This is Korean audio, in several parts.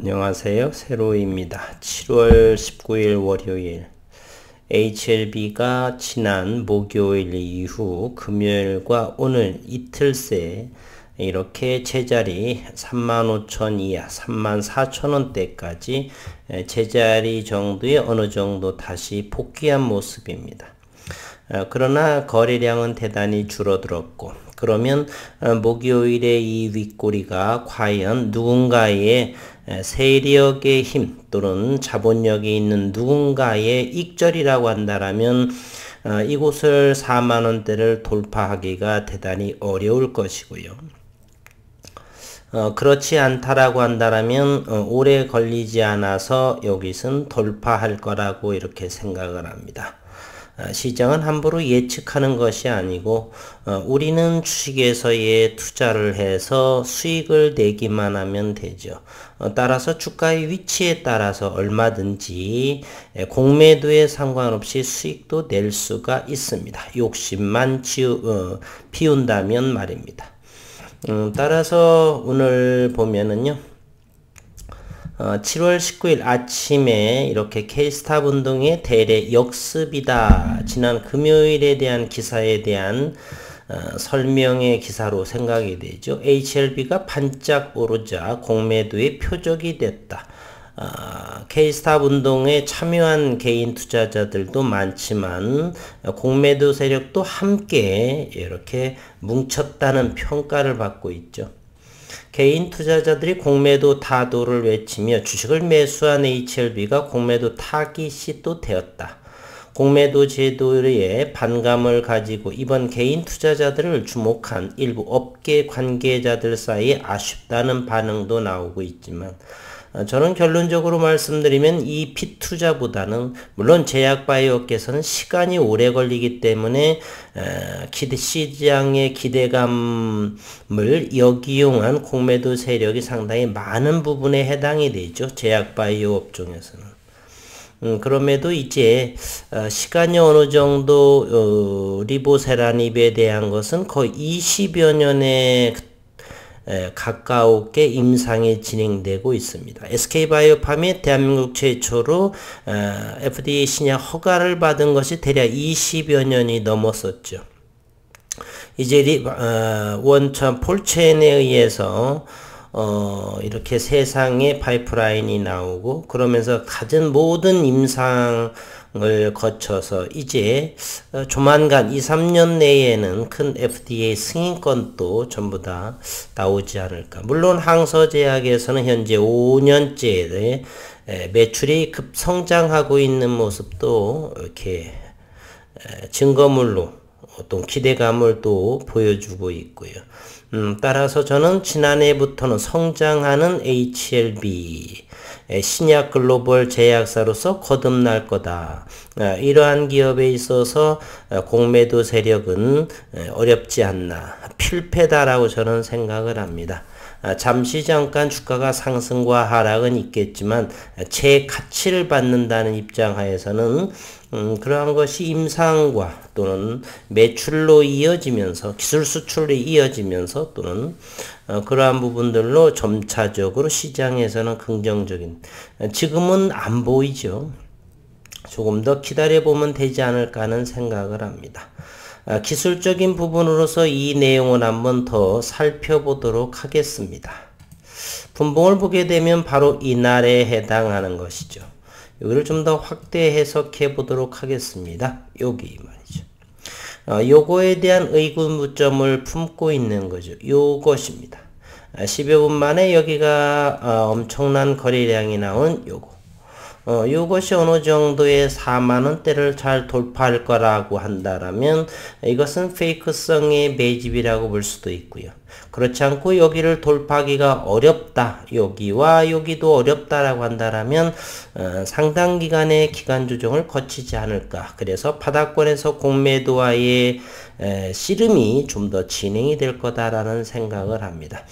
안녕하세요. 세로입니다. 7월 19일 월요일 HLB가 지난 목요일 이후 금요일과 오늘 이틀 새 이렇게 제자리 35,000 이하 34,000원대까지 제자리 정도의 어느 정도 다시 복귀한 모습입니다. 그러나 거래량은 대단히 줄어들었고, 그러면 목요일의 이 윗꼬리가 과연 누군가의 세력의 힘 또는 자본력이 있는 누군가의 익절이라고 한다면 이곳을 4만원대를 돌파하기가 대단히 어려울 것이고요. 그렇지 않다라고 한다면 오래 걸리지 않아서 여기선 돌파할 거라고 이렇게 생각을 합니다. 시장은 함부로 예측하는 것이 아니고 우리는 주식에서의 투자를 해서 수익을 내기만 하면 되죠. 따라서 주가의 위치에 따라서 얼마든지 공매도에 상관없이 수익도 낼 수가 있습니다. 욕심만 피운다면 말입니다. 따라서 오늘 보면은요. 7월 19일 아침에 이렇게 K스탑 운동의 대례 역습이다. 지난 금요일에 대한 기사에 대한 설명의 기사로 생각이 되죠. HLB가 반짝 오르자 공매도의 표적이 됐다. K스탑 운동에 참여한 개인 투자자들도 많지만 공매도 세력도 함께 이렇게 뭉쳤다는 평가를 받고 있죠. 개인 투자자들이 공매도 타도를 외치며 주식을 매수한 HLB가 공매도 타깃이 또 되었다. 공매도 제도에 반감을 가지고 이번 개인 투자자들을 주목한 일부 업계 관계자들 사이에 아쉽다는 반응도 나오고 있지만 저는 결론적으로 말씀드리면 이 핏투자보다는 물론 제약바이오 업계에서는 시간이 오래 걸리기 때문에 시장의 기대감을 역이용한 공매도 세력이 상당히 많은 부분에 해당이 되죠. 제약바이오 업종에서는. 그럼에도 이제 시간이 어느 정도 리보세라닙에 대한 것은 거의 20여 년의 가까우게 임상이 진행되고 있습니다. SK바이오팜이 대한민국 최초로 FDA 신약 허가를 받은 것이 대략 20여 년이 넘었었죠. 이제 원천 폴체인에 의해서 이렇게 세상에 파이프라인이 나오고 그러면서 가진 모든 임상을 거쳐서 이제 조만간 2-3년 내에는 큰 FDA 승인권도 전부 다 나오지 않을까. 물론 항서제약에서는 현재 5년째 매출이 급성장하고 있는 모습도 이렇게 증거물로 어떤 기대감을 또 보여주고 있고요. 따라서 저는 지난해부터는 성장하는 HLB 신약 글로벌 제약사로서 거듭날 거다. 이러한 기업에 있어서 공매도 세력은 어렵지 않나 필패다라고 저는 생각을 합니다. 잠시 잠깐 주가가 상승과 하락은 있겠지만 제 가치를 받는다는 입장 하에서는 그러한 것이 임상과 또는 매출로 이어지면서 기술 수출로 이어지면서 또는 그러한 부분들로 점차적으로 시장에서는 긍정적인 지금은 안 보이죠. 조금 더 기다려보면 되지 않을까 하는 생각을 합니다. 기술적인 부분으로서 이 내용을 한번 더 살펴보도록 하겠습니다. 분봉을 보게 되면 바로 이날에 해당하는 것이죠. 여기를 좀 더 확대 해석해 보도록 하겠습니다. 여기 말이죠. 요거에 대한 의구심을 품고 있는 거죠. 요것입니다. 10여 분 만에 여기가 엄청난 거래량이 나온 요거. 이것이 어느 정도의 4만원대를 잘 돌파할 거라고 한다라면 이것은 페이크성의 매집이라고 볼 수도 있고요. 그렇지 않고 여기를 돌파하기가 어렵다. 여기와 여기도 어렵다라고 한다라면 상당 기간의 기간 조정을 거치지 않을까. 그래서 바닥권에서 공매도와의 씨름이 좀 더 진행이 될 거다라는 생각을 합니다.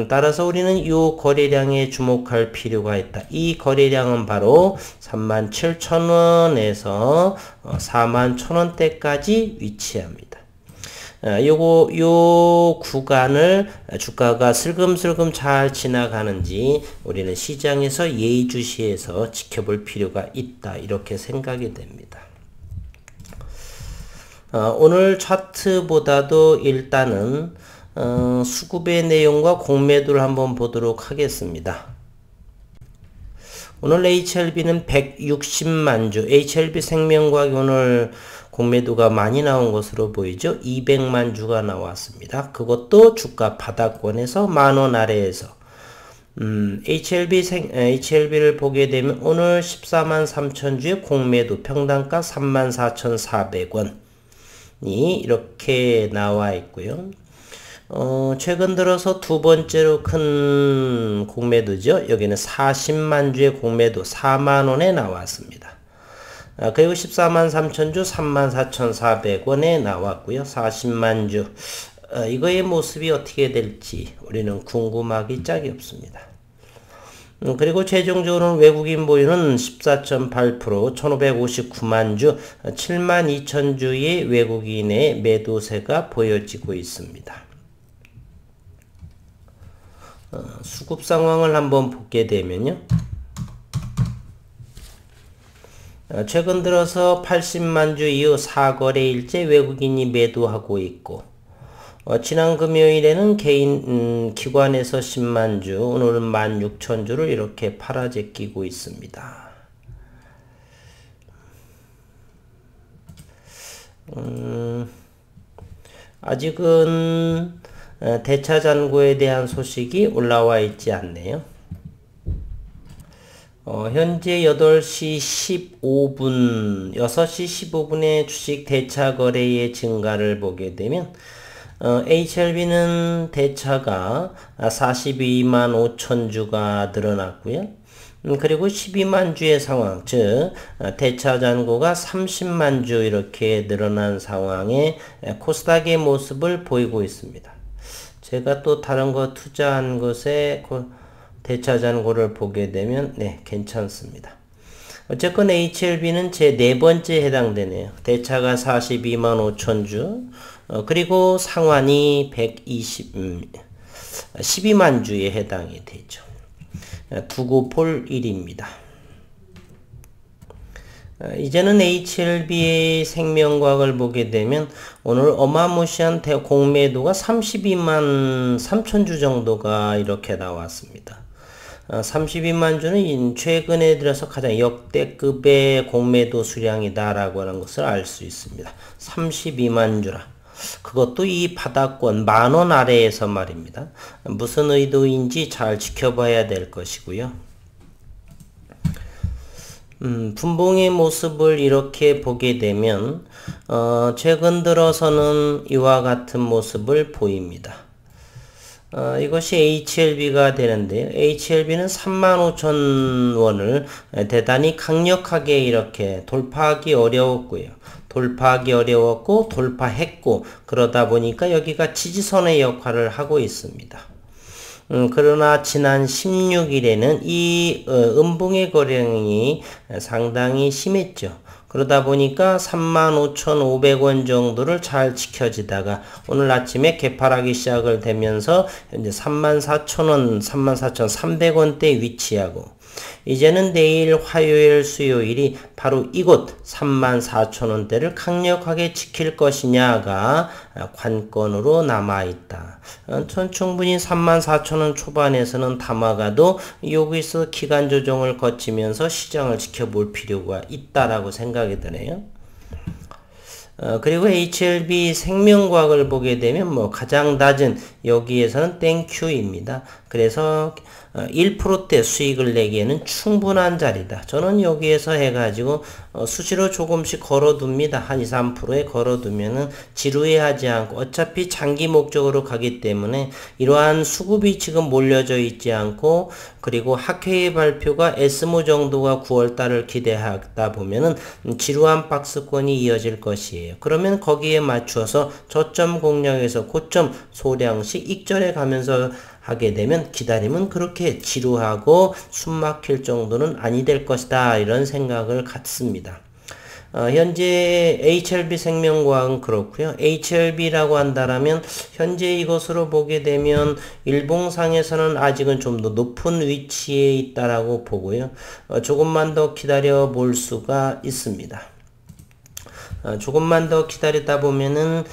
따라서 우리는 이 거래량에 주목할 필요가 있다. 이 거래량은 바로 37,000원에서 41,000원대까지 위치합니다. 요 구간을 주가가 슬금슬금 잘 지나가는지 우리는 시장에서 예의주시해서 지켜볼 필요가 있다. 이렇게 생각이 됩니다. 오늘 차트보다도 일단은 수급의 내용과 공매도를 한번 보도록 하겠습니다. 오늘 HLB는 160만 주, HLB 생명과학이 오늘 공매도가 많이 나온 것으로 보이죠. 200만 주가 나왔습니다. 그것도 주가 바닥권에서 만원 아래에서 HLB를 보게 되면 오늘 14만 3천 주의 공매도 평단가 34,400원이 이렇게 나와 있고요. 최근 들어서 두 번째로 큰 공매도죠. 여기는 40만 주의 공매도 4만원에 나왔습니다. 그리고 14만 3천 주 34,400원에 나왔고요. 40만 주. 이거의 모습이 어떻게 될지 우리는 궁금하기 짝이 없습니다. 그리고 최종적으로는 외국인 보유는 14.8%, 1559만 주, 7만 2천 주의 외국인의 매도세가 보여지고 있습니다. 수급 상황을 한번 보게 되면요. 최근 들어서 80만 주 이후 4거래일째 외국인이 매도하고 있고, 지난 금요일에는 개인 기관에서 10만 주, 오늘은 16,000주를 이렇게 팔아제끼고 있습니다. 아직은 대차잔고에 대한 소식이 올라와 있지 않네요. 현재 8시 15분, 6시 15분에 주식 대차 거래의 증가를 보게 되면 HLB는 대차가 42만 5천 주가 늘어났고요. 그리고 12만 주의 상황, 즉 대차 잔고가 30만 주 이렇게 늘어난 상황에 코스닥의 모습을 보이고 있습니다. 제가 또 다른 거 투자한 것에 대차 잔고를 보게 되면 괜찮습니다. 어쨌건 HLB는 제 네 번째 해당되네요. 대차가 42만 5천 주, 그리고 상환이 12만 주에 해당이 되죠. 두고 볼 일입니다. 이제는 HLB의 생명과학을 보게 되면 오늘 어마무시한 공매도가 32만 3천 주 정도가 이렇게 나왔습니다. 32만 주는 최근에 들어서 가장 역대급의 공매도 수량이다라고 하는 것을 알 수 있습니다. 32만 주라. 그것도 이 바닥권 만원 아래에서 말입니다. 무슨 의도인지 잘 지켜봐야 될 것이고요. 분봉의 모습을 이렇게 보게 되면 최근 들어서는 이와 같은 모습을 보입니다. 이것이 HLB가 되는데요. HLB는 35,000원을 대단히 강력하게 이렇게 돌파하기 어려웠고요. 돌파했고 그러다 보니까 여기가 지지선의 역할을 하고 있습니다. 그러나 지난 16일에는 이 음봉의 거래량이 상당히 심했죠. 그러다 보니까 35,500원 정도를 잘 지켜지다가 오늘 아침에 개팔하기 시작을 되면서 현재 34,000원, 34,300원대 위치하고 이제는 내일 화요일 수요일이 바로 이곳 34,000원대를 강력하게 지킬 것이냐가 관건으로 남아있다. 전 충분히 34,000원 초반에서는 담아가도 여기서 기간 조정을 거치면서 시장을 지켜볼 필요가 있다라고 생각이 드네요. 그리고 HLB 생명과학을 보게 되면 가장 낮은 여기에서는 땡큐입니다. 그래서 1%대 수익을 내기에는 충분한 자리다. 저는 여기에서 해가지고 수시로 조금씩 걸어둡니다. 한 2, 3%에 걸어두면은 지루해하지 않고 어차피 장기 목적으로 가기 때문에 이러한 수급이 지금 몰려져 있지 않고 그리고 학회의 발표가 에스모 정도가 9월달을 기대하다 보면은 지루한 박스권이 이어질 것이에요. 그러면 거기에 맞추어서 저점 공략에서 고점 소량씩 익절해 가면서 하게 되면 기다림은 그렇게 지루하고 숨막힐 정도는 아니 될 것이다. 이런 생각을 갖습니다. 현재 HLB생명과학은 그렇고요. HLB라고 한다라면 현재 이것으로 보게 되면 일봉상에서는 아직은 좀 더 높은 위치에 있다라고 보고요. 조금만 더 기다려 볼 수가 있습니다. 조금만 더 기다리다 보면은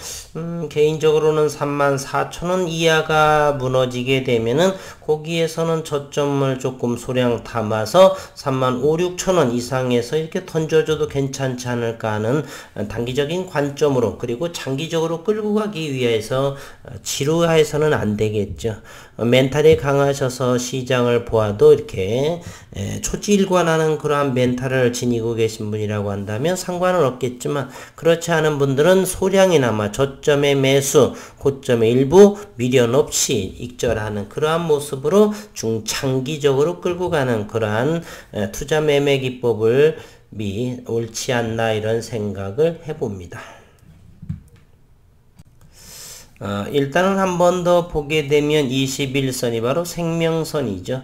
개인적으로는 34,000원 이하가 무너지게 되면은 거기에서는 저점을 조금 소량 담아서 35,000~36,000원 이상에서 이렇게 던져줘도 괜찮지 않을까 하는 단기적인 관점으로, 그리고 장기적으로 끌고 가기 위해서 지루해서는 안 되겠죠. 멘탈이 강하셔서 시장을 보아도 이렇게 초지일관하는 그러한 멘탈을 지니고 계신 분이라고 한다면 상관은 없겠지만, 그렇지 않은 분들은 소량이나마 저점의 매수, 고점의 일부 미련 없이 익절하는 그러한 모습으로 중장기적으로 끌고 가는 그러한 투자 매매 기법을 옳지 않나 이런 생각을 해봅니다. 일단은 한 번 더 보게 되면 21선이 바로 생명선이죠.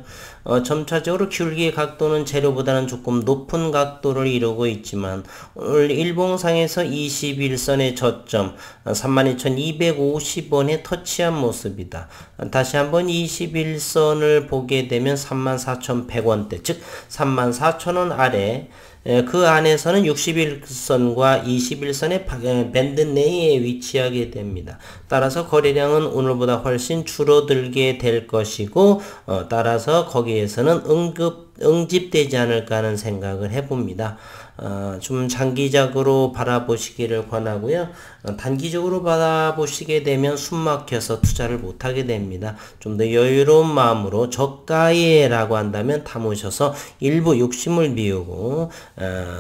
점차적으로 기울기의 각도는 재료보다는 조금 높은 각도를 이루고 있지만, 오늘 일봉상에서 21선의 저점 32,250원에 터치한 모습이다. 다시 한번 21선을 보게 되면 34,100원대, 즉 34,000원 아래, 그 안에서는 61선과 21선의 밴드 내에 위치하게 됩니다. 따라서 거래량은 오늘보다 훨씬 줄어들게 될 것이고, 따라서 거기에서는 응집되지 않을까 하는 생각을 해봅니다. 좀 장기적으로 바라보시기를 권하고요. 단기적으로 바라보시게 되면 숨막혀서 투자를 못하게 됩니다. 좀 더 여유로운 마음으로 저가에라고 한다면 담으셔서 일부 욕심을 비우고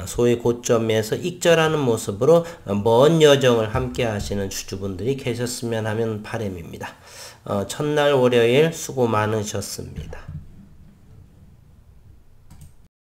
소위 고점에서 익절하는 모습으로 먼 여정을 함께 하시는 주주분들이 계셨으면 하는 바람입니다. 첫날 월요일 수고 많으셨습니다.